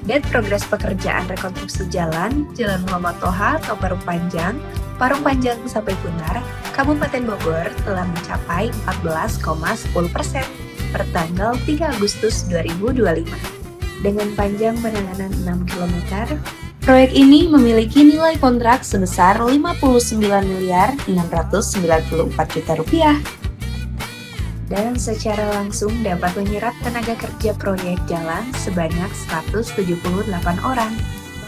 update progres pekerjaan rekonstruksi Jalan Muhammad Toha atau Parung Panjang sampai Punar, Kabupaten Bogor telah mencapai 14,10% per tanggal 3 Agustus 2025. Dengan panjang penanganan 6 km, proyek ini memiliki nilai kontrak sebesar Rp59.694.000.000 dan secara langsung dapat menyerap tenaga kerja proyek jalan sebanyak 178 orang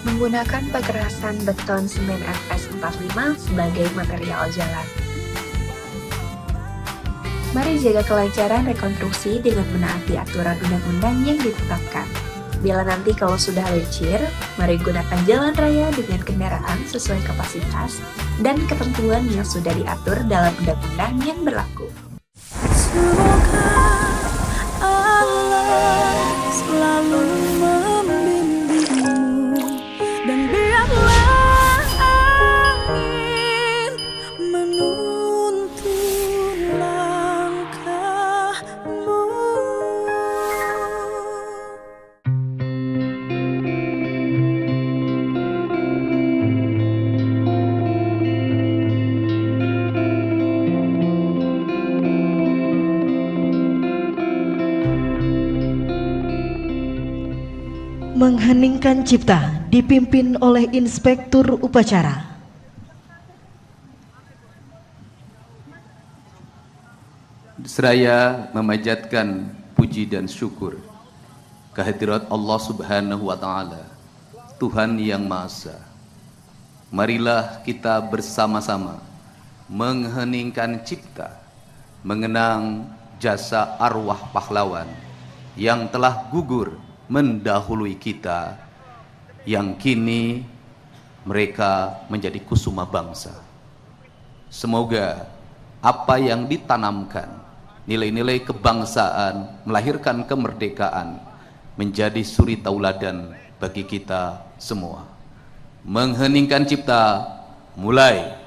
menggunakan pekerasan beton semen FS45 sebagai material jalan. Mari jaga kelancaran rekonstruksi dengan menaati aturan undang-undang yang ditetapkan. Bila nanti kalau sudah licin, mari gunakan jalan raya dengan kendaraan sesuai kapasitas dan ketentuan yang sudah diatur dalam undang-undang yang berlaku. Semoga Allah selalu membimbingmu dan biarlah angin menuntun langkahmu. Mengheningkan Cipta dipimpin oleh Inspektur Upacara. Seraya memanjatkan puji dan syukur kehadirat Allah Subhanahu wa Ta'ala, Tuhan yang Maha Esa. Marilah kita bersama-sama mengheningkan cipta, mengenang jasa arwah pahlawan yang telah gugur mendahului kita, yang kini mereka menjadi kusuma bangsa. Semoga apa yang ditanamkan, nilai-nilai kebangsaan, melahirkan kemerdekaan, menjadi suri tauladan bagi kita semua. Mengheningkan cipta, mulai.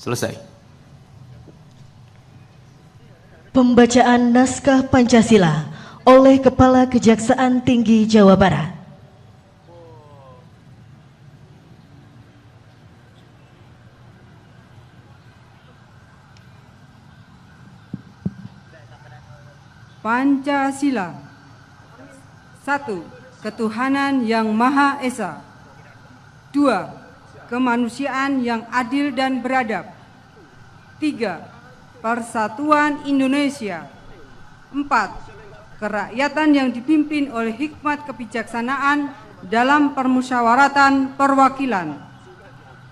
Selesai. Pembacaan naskah Pancasila oleh Kepala Kejaksaan Tinggi Jawa Barat. Pancasila. 1. Ketuhanan yang Maha Esa. 2. Kemanusiaan yang adil dan beradab. 3. Persatuan Indonesia. 4. kerakyatan yang dipimpin oleh hikmat kebijaksanaan dalam permusyawaratan perwakilan.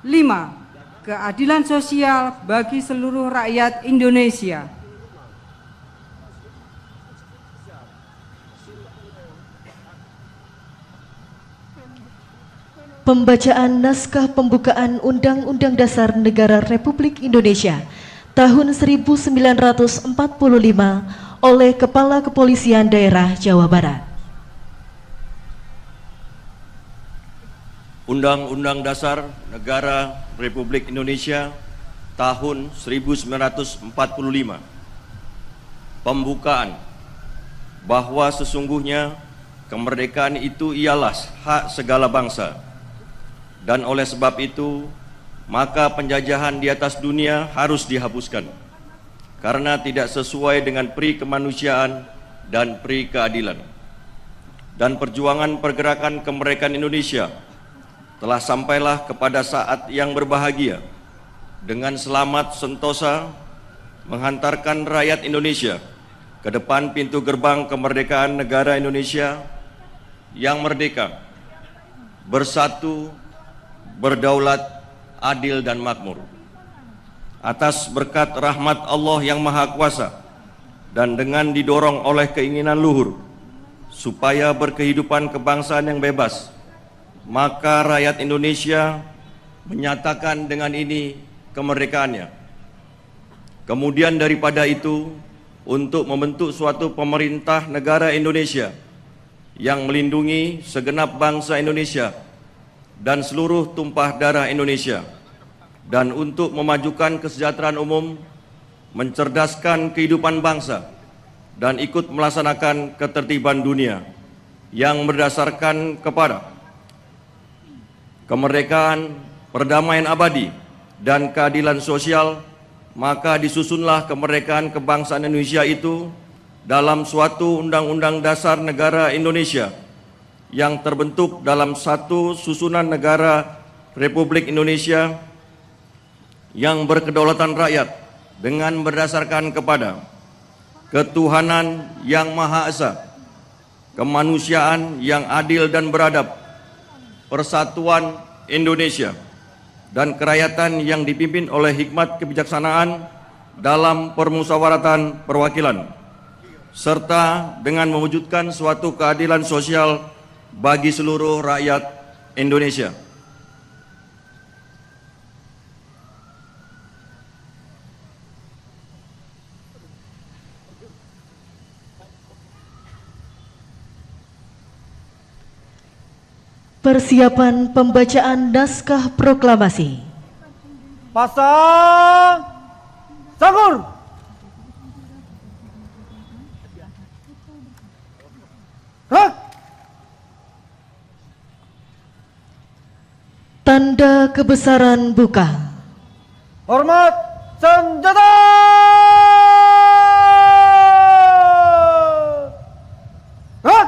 5. Keadilan sosial bagi seluruh rakyat Indonesia. Pembacaan naskah pembukaan Undang-Undang Dasar Negara Republik Indonesia tahun 1945 oleh Kepala Kepolisian Daerah Jawa Barat. Undang-Undang Dasar Negara Republik Indonesia tahun 1945. Pembukaan bahwa sesungguhnya kemerdekaan itu ialah hak segala bangsa, dan oleh sebab itu maka penjajahan di atas dunia harus dihapuskan karena tidak sesuai dengan pri kemanusiaan dan pri keadilan. Dan perjuangan pergerakan kemerdekaan Indonesia telah sampailah kepada saat yang berbahagia dengan selamat sentosa menghantarkan rakyat Indonesia ke depan pintu gerbang kemerdekaan negara Indonesia yang merdeka, bersatu, berdaulat, adil dan makmur. Atas berkat rahmat Allah yang Maha Kuasa dan dengan didorong oleh keinginan luhur supaya berkehidupan kebangsaan yang bebas, maka rakyat Indonesia menyatakan dengan ini kemerdekaannya. Kemudian daripada itu, untuk membentuk suatu pemerintah negara Indonesia yang melindungi segenap bangsa Indonesia dan seluruh tumpah darah Indonesia, dan untuk memajukan kesejahteraan umum, mencerdaskan kehidupan bangsa, dan ikut melaksanakan ketertiban dunia yang berdasarkan kepada kemerdekaan, perdamaian abadi, dan keadilan sosial, maka disusunlah kemerdekaan kebangsaan Indonesia itu dalam suatu Undang-Undang Dasar Negara Indonesia yang terbentuk dalam satu susunan negara Republik Indonesia yang berkedaulatan rakyat dengan berdasarkan kepada ketuhanan yang Maha Esa, kemanusiaan yang adil dan beradab, persatuan Indonesia, dan kerakyatan yang dipimpin oleh hikmat kebijaksanaan dalam permusyawaratan perwakilan, serta dengan mewujudkan suatu keadilan sosial bagi seluruh rakyat Indonesia. Persiapan pembacaan naskah proklamasi. Pasang Sakur. Hah? Tanda kebesaran buka. Hormat senjata. Hah?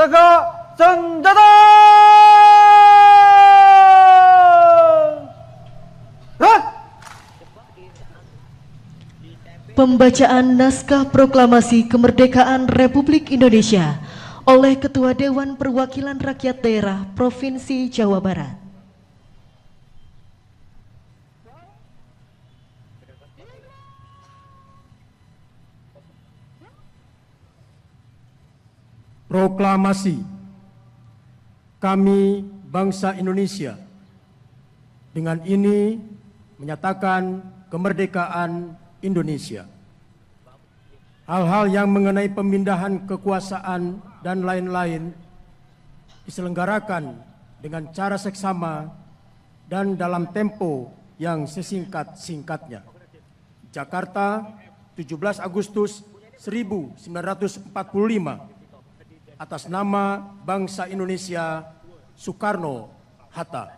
Tegak senjata. Hah? Pembacaan naskah proklamasi kemerdekaan Republik Indonesia oleh Ketua Dewan Perwakilan Rakyat Daerah Provinsi Jawa Barat. Proklamasi. Kami bangsa Indonesia dengan ini menyatakan kemerdekaan Indonesia. Hal-hal yang mengenai pemindahan kekuasaan dan lain-lain diselenggarakan dengan cara seksama dan dalam tempo yang sesingkat-singkatnya. Jakarta, 17 Agustus 1945. Atas nama bangsa Indonesia, Soekarno-Hatta.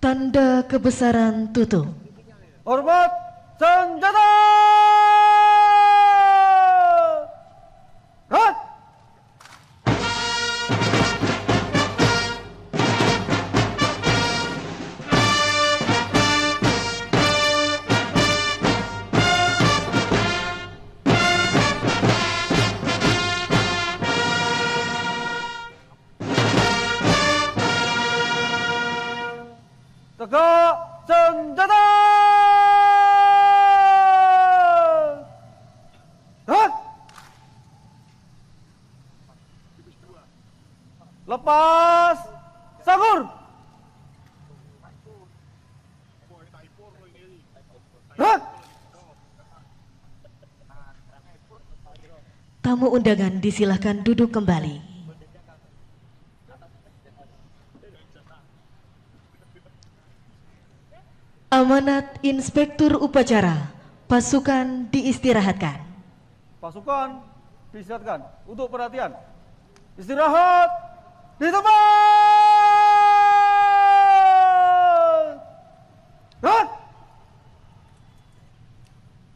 Tanda kebesaran tutup. Hormat senjata! Rat! Tegak senjata! Rat! Lepas sakur! Rat! Tamu undangan disilahkan duduk kembali. Amanat Inspektur Upacara, pasukan diistirahatkan. Pasukan diistirahatkan. Untuk perhatian. Istirahat di tempat. Rat!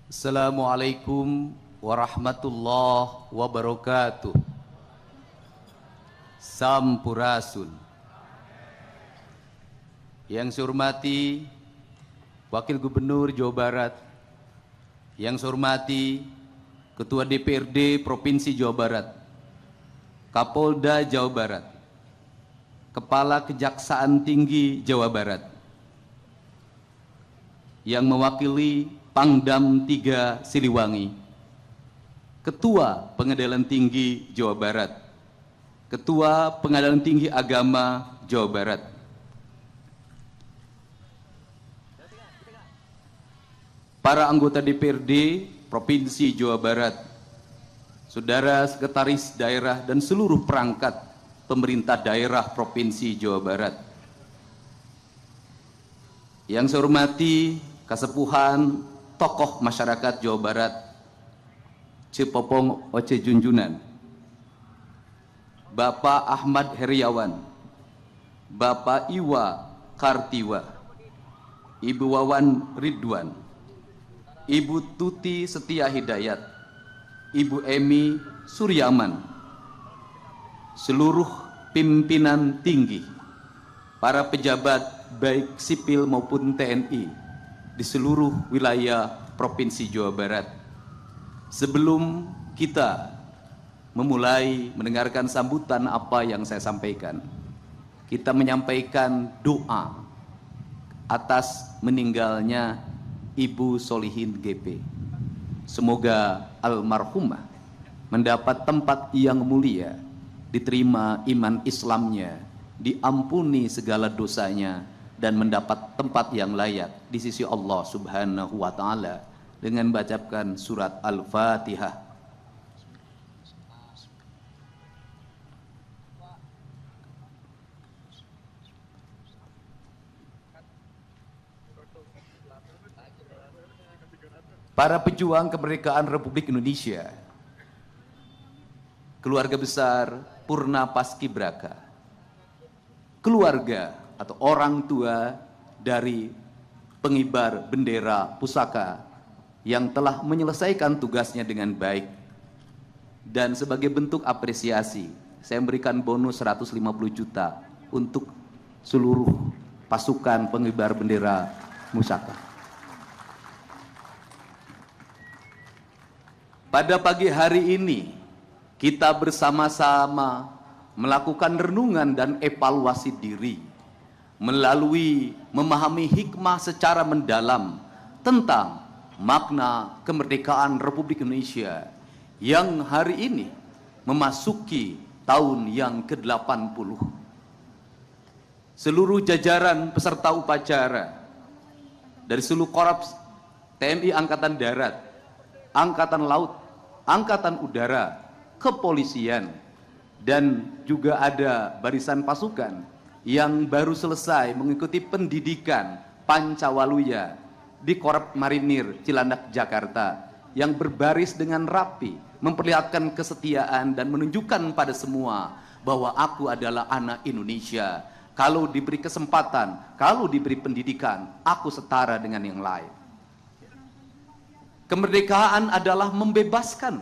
Assalamualaikum warahmatullahi wabarakatuh. Sampurasun. Yang saya hormati Wakil Gubernur Jawa Barat, yang saya hormati Ketua DPRD Provinsi Jawa Barat, Kapolda Jawa Barat, Kepala Kejaksaan Tinggi Jawa Barat, yang mewakili Pangdam 3 Siliwangi, Ketua Pengadilan Tinggi Jawa Barat, Ketua Pengadilan Tinggi Agama Jawa Barat, para anggota DPRD Provinsi Jawa Barat, saudara sekretaris daerah dan seluruh perangkat pemerintah daerah Provinsi Jawa Barat. Yang saya hormati kasepuhan tokoh masyarakat Jawa Barat, Cipopong Oce Junjunan, Bapak Ahmad Heriawan, Bapak Iwa Kartiwa, Ibu Wawan Ridwan, Ibu Tuti Setia Hidayat, Ibu Emi Suryaman, seluruh pimpinan tinggi, para pejabat baik sipil maupun TNI di seluruh wilayah Provinsi Jawa Barat. Sebelum kita memulai mendengarkan sambutan apa yang saya sampaikan, kita menyampaikan doa atas meninggalnya Ibu Solihin GP. Semoga almarhumah mendapat tempat yang mulia, diterima iman Islamnya, diampuni segala dosanya, dan mendapat tempat yang layak di sisi Allah Subhanahu wa Ta'ala dengan bacakan surat Al-Fatihah. Para pejuang kemerdekaan Republik Indonesia, keluarga besar Purna Paskibraka, keluarga atau orang tua dari pengibar bendera pusaka yang telah menyelesaikan tugasnya dengan baik, dan sebagai bentuk apresiasi saya memberikan bonus 150 juta untuk seluruh pasukan pengibar bendera pusaka. Pada pagi hari ini kita bersama-sama melakukan renungan dan evaluasi diri melalui memahami hikmah secara mendalam tentang makna kemerdekaan Republik Indonesia yang hari ini memasuki tahun yang ke-80. Seluruh jajaran peserta upacara dari seluruh korps TNI Angkatan Darat, Angkatan Laut, Angkatan Udara, Kepolisian, dan juga ada barisan pasukan yang baru selesai mengikuti pendidikan Pancawaluya di Korps Marinir Cilandak, Jakarta, yang berbaris dengan rapi, memperlihatkan kesetiaan dan menunjukkan pada semua bahwa aku adalah anak Indonesia, kalau diberi kesempatan, kalau diberi pendidikan, aku setara dengan yang lain. Kemerdekaan adalah membebaskan.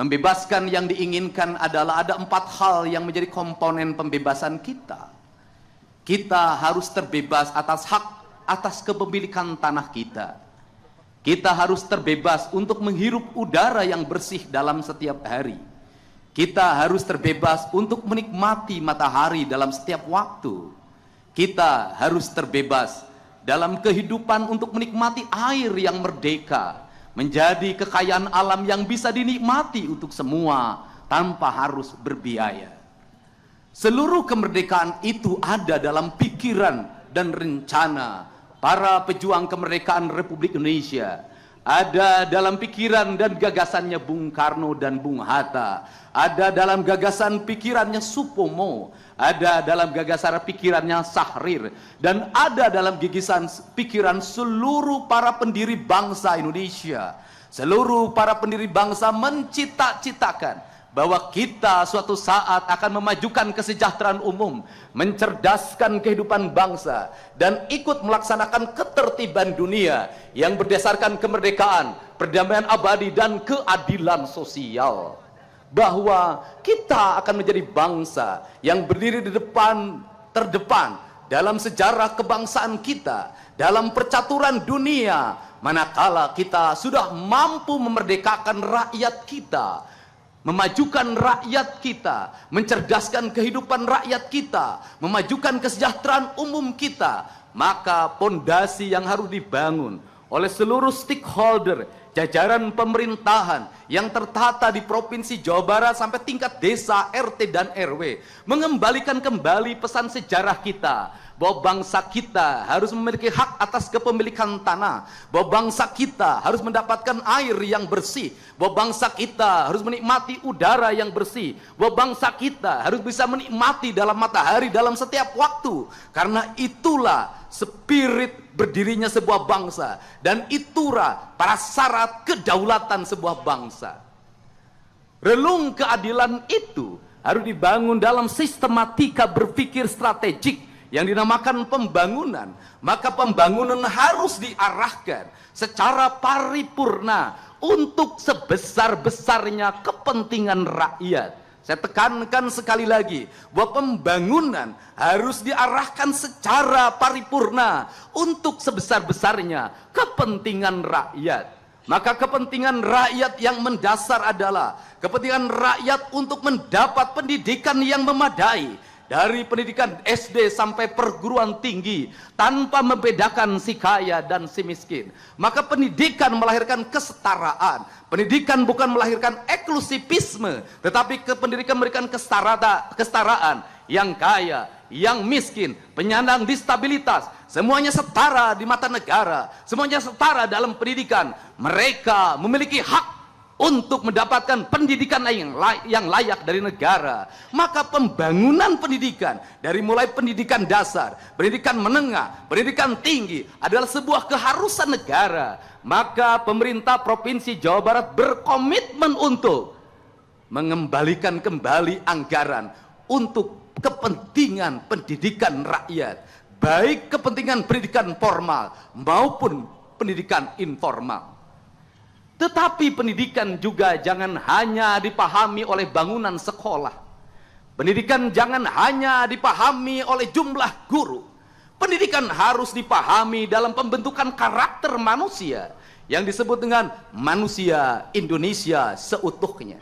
Membebaskan yang diinginkan adalah ada 4 hal yang menjadi komponen pembebasan kita. Kita harus terbebas atas hak, atas kepemilikan tanah kita. Kita harus terbebas untuk menghirup udara yang bersih dalam setiap hari. Kita harus terbebas untuk menikmati matahari dalam setiap waktu. Kita harus terbebas dalam kehidupan untuk menikmati air yang merdeka, menjadi kekayaan alam yang bisa dinikmati untuk semua tanpa harus berbiaya. Seluruh kemerdekaan itu ada dalam pikiran dan rencana para pejuang kemerdekaan Republik Indonesia. Ada dalam pikiran dan gagasannya Bung Karno dan Bung Hatta. Ada dalam gagasan pikirannya Supomo. Ada dalam gagasan pikirannya Syahrir. Dan ada dalam gagasan pikiran seluruh para pendiri bangsa Indonesia. Seluruh para pendiri bangsa mencita-citakan bahwa kita suatu saat akan memajukan kesejahteraan umum, mencerdaskan kehidupan bangsa, dan ikut melaksanakan ketertiban dunia yang berdasarkan kemerdekaan, perdamaian abadi, dan keadilan sosial. Bahwa kita akan menjadi bangsa yang berdiri di terdepan dalam sejarah kebangsaan kita, dalam percaturan dunia, manakala kita sudah mampu memerdekakan rakyat kita, memajukan rakyat kita, mencerdaskan kehidupan rakyat kita, memajukan kesejahteraan umum kita, maka pondasi yang harus dibangun oleh seluruh stakeholder, jajaran pemerintahan yang tertata di Provinsi Jawa Barat sampai tingkat desa, RT dan RW, mengembalikan kembali pesan sejarah kita bahwa bangsa kita harus memiliki hak atas kepemilikan tanah, bahwa bangsa kita harus mendapatkan air yang bersih, bahwa bangsa kita harus menikmati udara yang bersih, bahwa bangsa kita harus bisa menikmati dalam matahari dalam setiap waktu. Karena itulah spirit berdirinya sebuah bangsa, dan itulah prasyarat kedaulatan sebuah bangsa. Relung keadilan itu harus dibangun dalam sistematika berpikir strategik yang dinamakan pembangunan. Maka pembangunan harus diarahkan secara paripurna untuk sebesar-besarnya kepentingan rakyat. Saya tekankan sekali lagi bahwa pembangunan harus diarahkan secara paripurna untuk sebesar-besarnya kepentingan rakyat. Maka kepentingan rakyat yang mendasar adalah kepentingan rakyat untuk mendapat pendidikan yang memadai, dari pendidikan SD sampai perguruan tinggi, tanpa membedakan si kaya dan si miskin. Maka pendidikan melahirkan kesetaraan. Pendidikan bukan melahirkan eksklusivisme, tetapi pendidikan memberikan kesetaraan. Yang kaya, yang miskin, penyandang disabilitas, semuanya setara di mata negara. Semuanya setara dalam pendidikan. Mereka memiliki hak untuk mendapatkan pendidikan yang layak dari negara. Maka pembangunan pendidikan, dari mulai pendidikan dasar, pendidikan menengah, pendidikan tinggi, adalah sebuah keharusan negara. Maka pemerintah Provinsi Jawa Barat berkomitmen untuk mengembalikan kembali anggaran untuk kepentingan pendidikan rakyat, baik kepentingan pendidikan formal maupun pendidikan informal. Tetapi pendidikan juga jangan hanya dipahami oleh bangunan sekolah. Pendidikan jangan hanya dipahami oleh jumlah guru. Pendidikan harus dipahami dalam pembentukan karakter manusia yang disebut dengan manusia Indonesia seutuhnya.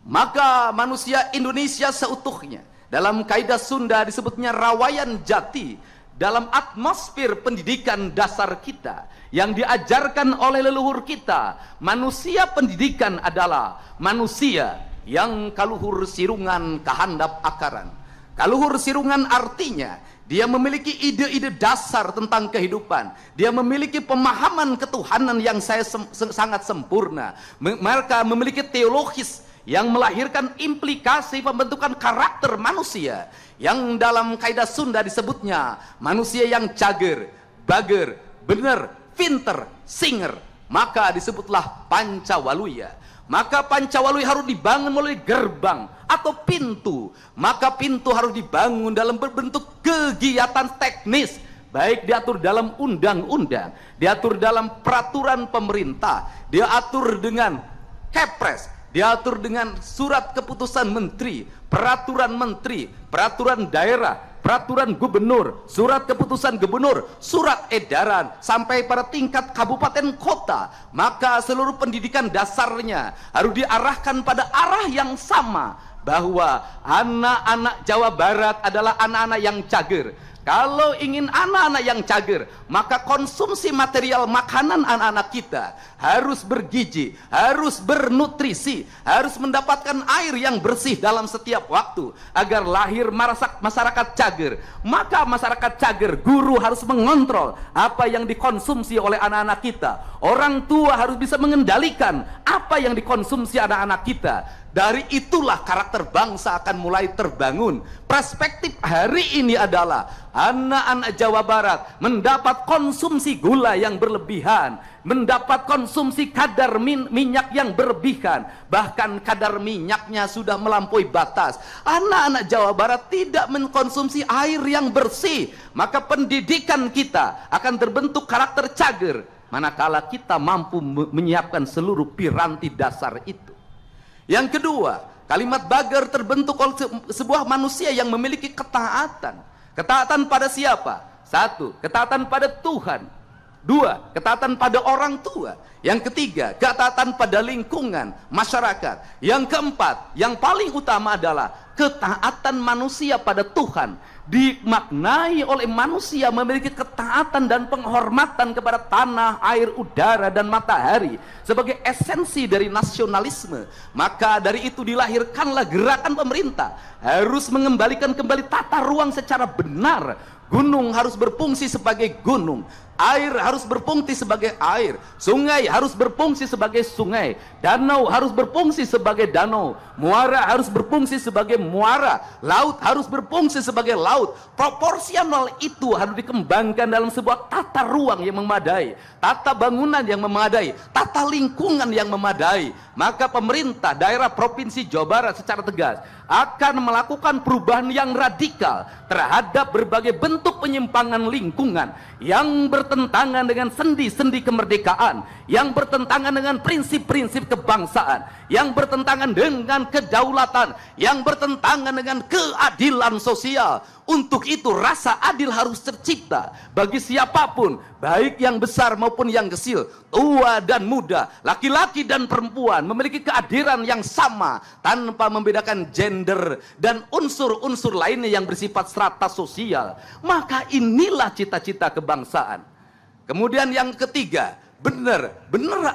Maka manusia Indonesia seutuhnya dalam kaidah Sunda disebutnya rawayan jati. Dalam atmosfer pendidikan dasar kita yang diajarkan oleh leluhur kita, manusia pendidikan adalah manusia yang kaluhur sirungan kahandap akaran. Kaluhur sirungan artinya dia memiliki ide-ide dasar tentang kehidupan. Dia memiliki pemahaman ketuhanan yang sangat sempurna. Mereka memiliki teologis yang melahirkan implikasi pembentukan karakter manusia, yang dalam kaidah Sunda disebutnya manusia yang cager, bager, bener, pinter, singer. Maka disebutlah Pancawaluya. maka Pancawalui harus dibangun melalui gerbang atau pintu. Maka pintu harus dibangun dalam berbentuk kegiatan teknis, baik diatur dalam undang-undang, diatur dalam peraturan pemerintah, diatur dengan Kepres, diatur dengan surat keputusan menteri, peraturan daerah, peraturan gubernur, surat keputusan gubernur, surat edaran, sampai pada tingkat kabupaten kota. Maka seluruh pendidikan dasarnya harus diarahkan pada arah yang sama, bahwa anak-anak Jawa Barat adalah anak-anak yang cager. Kalau ingin anak-anak yang cager, maka konsumsi material makanan anak-anak kita harus bergizi, harus bernutrisi, harus mendapatkan air yang bersih dalam setiap waktu, agar lahir masyarakat cager. Maka masyarakat cager, guru harus mengontrol apa yang dikonsumsi oleh anak-anak kita. Orang tua harus bisa mengendalikan apa yang dikonsumsi anak-anak kita. Dari itulah karakter bangsa akan mulai terbangun. Perspektif hari ini adalah anak-anak Jawa Barat mendapat konsumsi gula yang berlebihan, mendapat konsumsi kadar minyak yang berlebihan, bahkan kadar minyaknya sudah melampaui batas. Anak-anak Jawa Barat tidak mengkonsumsi air yang bersih, maka pendidikan kita akan terbentuk karakter cager, manakala kita mampu menyiapkan seluruh piranti dasar itu. Yang kedua, kalimat bager terbentuk oleh sebuah manusia yang memiliki ketaatan. Ketaatan pada siapa? Satu, ketaatan pada Tuhan. Dua, ketaatan pada orang tua. Yang ketiga, ketaatan pada lingkungan, masyarakat. Yang keempat, yang paling utama adalah ketaatan manusia pada Tuhan. Dimaknai oleh manusia memiliki ketaatan dan penghormatan kepada tanah, air, udara, dan matahari sebagai esensi dari nasionalisme. Maka dari itu dilahirkanlah gerakan pemerintah harus mengembalikan kembali tata ruang secara benar. Gunung harus berfungsi sebagai gunung, air harus berfungsi sebagai air, sungai harus berfungsi sebagai sungai, danau harus berfungsi sebagai danau, muara harus berfungsi sebagai muara, laut harus berfungsi sebagai laut. Proporsional itu harus dikembangkan dalam sebuah tata ruang yang memadai, tata bangunan yang memadai, tata lingkungan yang memadai. Maka pemerintah daerah Provinsi Jawa Barat secara tegas akan melakukan perubahan yang radikal terhadap berbagai bentuk penyimpangan lingkungan yang bertentangan dengan sendi-sendi kemerdekaan, yang bertentangan dengan prinsip-prinsip kebangsaan, yang bertentangan dengan kedaulatan, yang bertentangan dengan keadilan sosial. Untuk itu rasa adil harus tercipta bagi siapapun, baik yang besar maupun yang kecil, tua dan muda, laki-laki dan perempuan, memiliki kehadiran yang sama tanpa membedakan gender dan unsur-unsur lainnya yang bersifat strata sosial. Maka inilah cita-cita kebangsaan. Kemudian yang ketiga, benar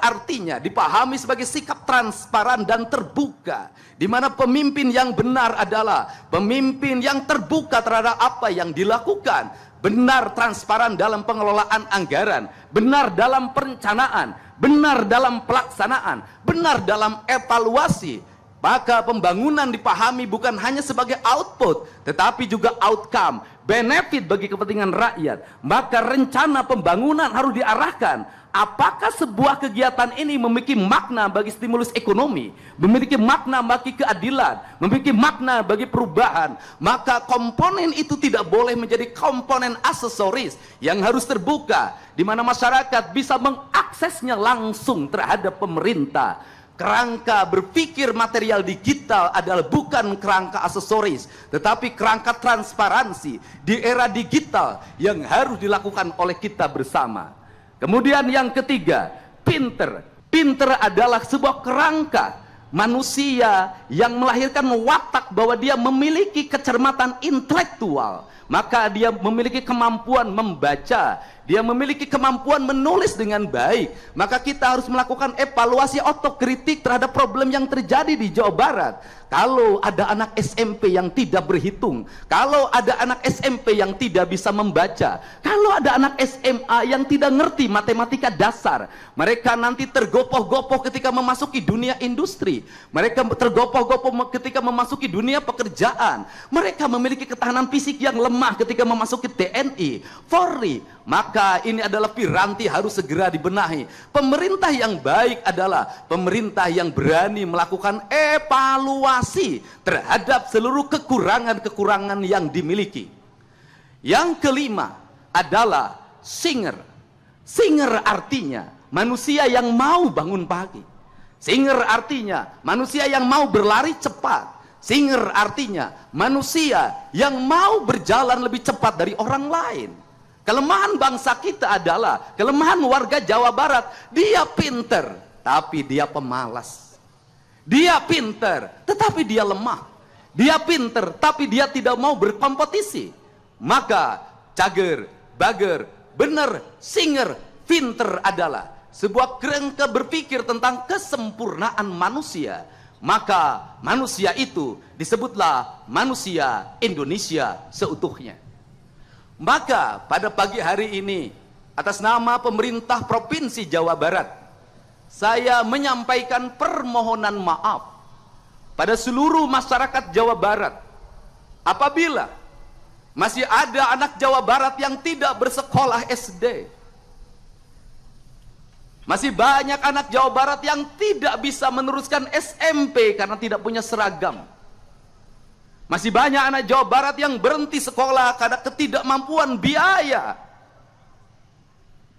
artinya dipahami sebagai sikap transparan dan terbuka, di mana pemimpin yang benar adalah pemimpin yang terbuka terhadap apa yang dilakukan, benar transparan dalam pengelolaan anggaran, benar dalam perencanaan, benar dalam pelaksanaan, benar dalam evaluasi. Maka pembangunan dipahami bukan hanya sebagai output, tetapi juga outcome, benefit bagi kepentingan rakyat. Maka rencana pembangunan harus diarahkan. Apakah sebuah kegiatan ini memiliki makna bagi stimulus ekonomi, memiliki makna bagi keadilan, memiliki makna bagi perubahan. Maka komponen itu tidak boleh menjadi komponen aksesoris yang harus terbuka, di mana masyarakat bisa mengaksesnya langsung terhadap pemerintah. Kerangka berpikir material digital adalah bukan kerangka aksesoris, tetapi kerangka transparansi di era digital yang harus dilakukan oleh kita bersama. Kemudian yang ketiga, pinter. Pinter adalah sebuah kerangka manusia yang melahirkan watak bahwa dia memiliki kecermatan intelektual. Maka dia memiliki kemampuan membaca, dia memiliki kemampuan menulis dengan baik. Maka kita harus melakukan evaluasi otokritik terhadap problem yang terjadi di Jawa Barat. Kalau ada anak SMP yang tidak berhitung, kalau ada anak SMP yang tidak bisa membaca, kalau ada anak SMA yang tidak ngerti matematika dasar, mereka nanti tergopoh-gopoh ketika memasuki dunia industri, mereka tergopoh-gopoh ketika memasuki dunia pekerjaan, mereka memiliki ketahanan fisik yang lemah ketika memasuki TNI, Polri. maka ini adalah piranti harus segera dibenahi. Pemerintah yang baik adalah pemerintah yang berani melakukan evaluasi terhadap seluruh kekurangan-kekurangan yang dimiliki. Yang kelima adalah singer. Singer artinya manusia yang mau bangun pagi. Singer artinya manusia yang mau berlari cepat. Singer artinya manusia yang mau berjalan lebih cepat dari orang lain. Kelemahan bangsa kita adalah, kelemahan warga Jawa Barat, dia pinter tapi dia pemalas. Dia pinter tetapi dia lemah. Dia pinter tapi dia tidak mau berkompetisi. Maka cager, bager, bener, singer, pinter adalah sebuah kerangka berpikir tentang kesempurnaan manusia. Maka manusia itu disebutlah manusia Indonesia seutuhnya. Maka pada pagi hari ini, atas nama pemerintah Provinsi Jawa Barat, saya menyampaikan permohonan maaf pada seluruh masyarakat Jawa Barat apabila masih ada anak Jawa Barat yang tidak bersekolah SD. Masih banyak anak Jawa Barat yang tidak bisa meneruskan SMP karena tidak punya seragam. Masih banyak anak Jawa Barat yang berhenti sekolah karena ketidakmampuan biaya.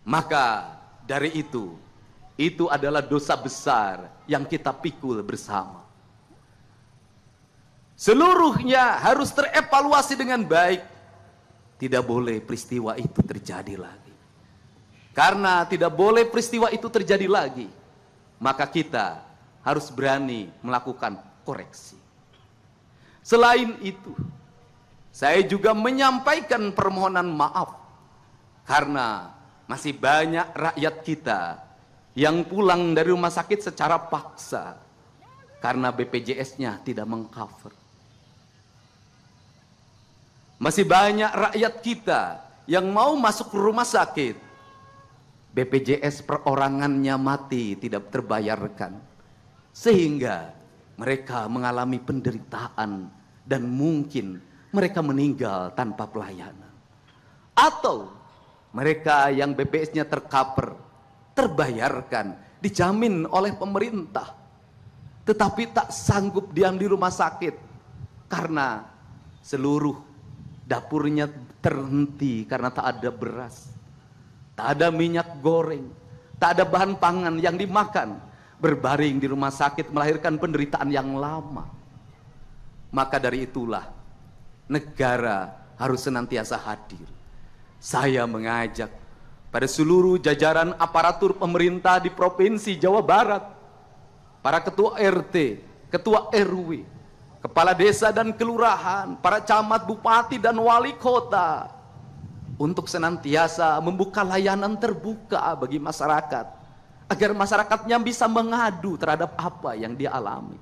Maka dari itu adalah dosa besar yang kita pikul bersama. Seluruhnya harus terevaluasi dengan baik. Tidak boleh peristiwa itu terjadi lagi. Karena tidak boleh peristiwa itu terjadi lagi, maka kita harus berani melakukan koreksi. Selain itu, saya juga menyampaikan permohonan maaf karena masih banyak rakyat kita yang pulang dari rumah sakit secara paksa karena BPJS-nya tidak mengcover. Masih banyak rakyat kita yang mau masuk rumah sakit, BPJS perorangannya mati, tidak terbayarkan, sehingga mereka mengalami penderitaan dan mungkin mereka meninggal tanpa pelayanan. Atau mereka yang BPJS-nya tercover, terbayarkan, dijamin oleh pemerintah, tetapi tak sanggup diam di rumah sakit karena seluruh dapurnya terhenti karena tak ada beras, tak ada minyak goreng, tak ada bahan pangan yang dimakan. Berbaring di rumah sakit melahirkan penderitaan yang lama. Maka dari itulah negara harus senantiasa hadir. Saya mengajak pada seluruh jajaran aparatur pemerintah di Provinsi Jawa Barat, para ketua RT, ketua RW, kepala desa dan kelurahan, para camat, bupati dan wali kota, untuk senantiasa membuka layanan terbuka bagi masyarakat, agar masyarakatnya bisa mengadu terhadap apa yang dia alami.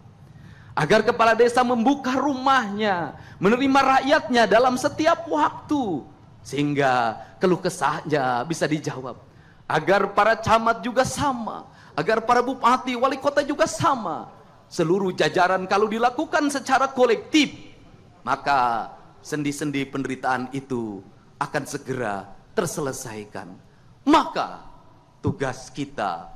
Agar kepala desa membuka rumahnya, menerima rakyatnya dalam setiap waktu, sehingga keluh kesahnya bisa dijawab. Agar para camat juga sama, agar para bupati, wali kota juga sama. Seluruh jajaran kalau dilakukan secara kolektif, maka sendi-sendi penderitaan itu akan segera terselesaikan. Maka tugas kita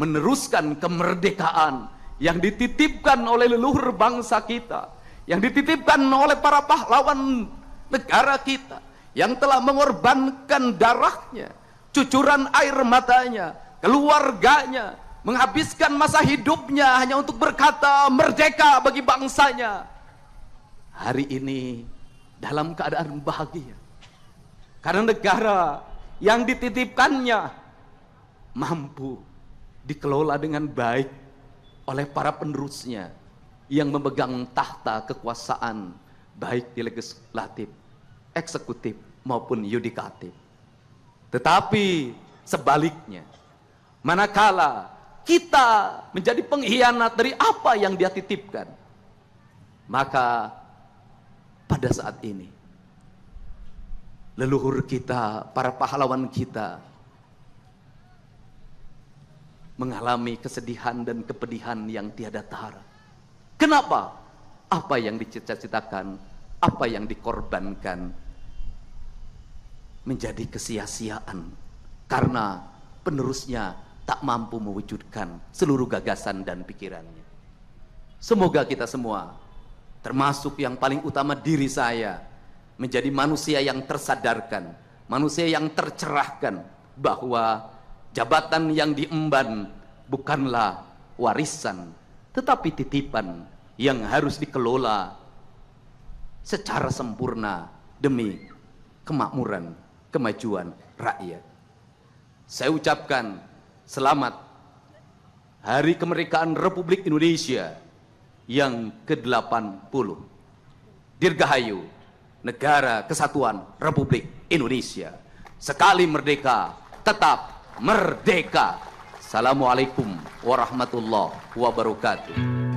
meneruskan kemerdekaan yang dititipkan oleh leluhur bangsa kita, yang dititipkan oleh para pahlawan negara kita, yang telah mengorbankan darahnya, cucuran air matanya, keluarganya, menghabiskan masa hidupnya hanya untuk berkata merdeka bagi bangsanya. Hari ini dalam keadaan bahagia karena negara yang dititipkannya mampu dikelola dengan baik oleh para penerusnya yang memegang tahta kekuasaan baik di legislatif, eksekutif maupun yudikatif. Tetapi sebaliknya, manakala kita menjadi pengkhianat dari apa yang dia titipkan, maka pada saat ini leluhur kita, para pahlawan kita mengalami kesedihan dan kepedihan yang tiada tara. Kenapa? Apa yang dicita-citakan, apa yang dikorbankan menjadi kesia-siaan karena penerusnya tak mampu mewujudkan seluruh gagasan dan pikirannya. Semoga kita semua, termasuk yang paling utama diri saya, menjadi manusia yang tersadarkan, manusia yang tercerahkan bahwa jabatan yang diemban bukanlah warisan, tetapi titipan yang harus dikelola secara sempurna demi kemakmuran, kemajuan rakyat. Saya ucapkan selamat Hari Kemerdekaan Republik Indonesia yang ke-80. Dirgahayu Negara Kesatuan Republik Indonesia. Sekali merdeka, tetap merdeka. Assalamualaikum warahmatullahi wabarakatuh.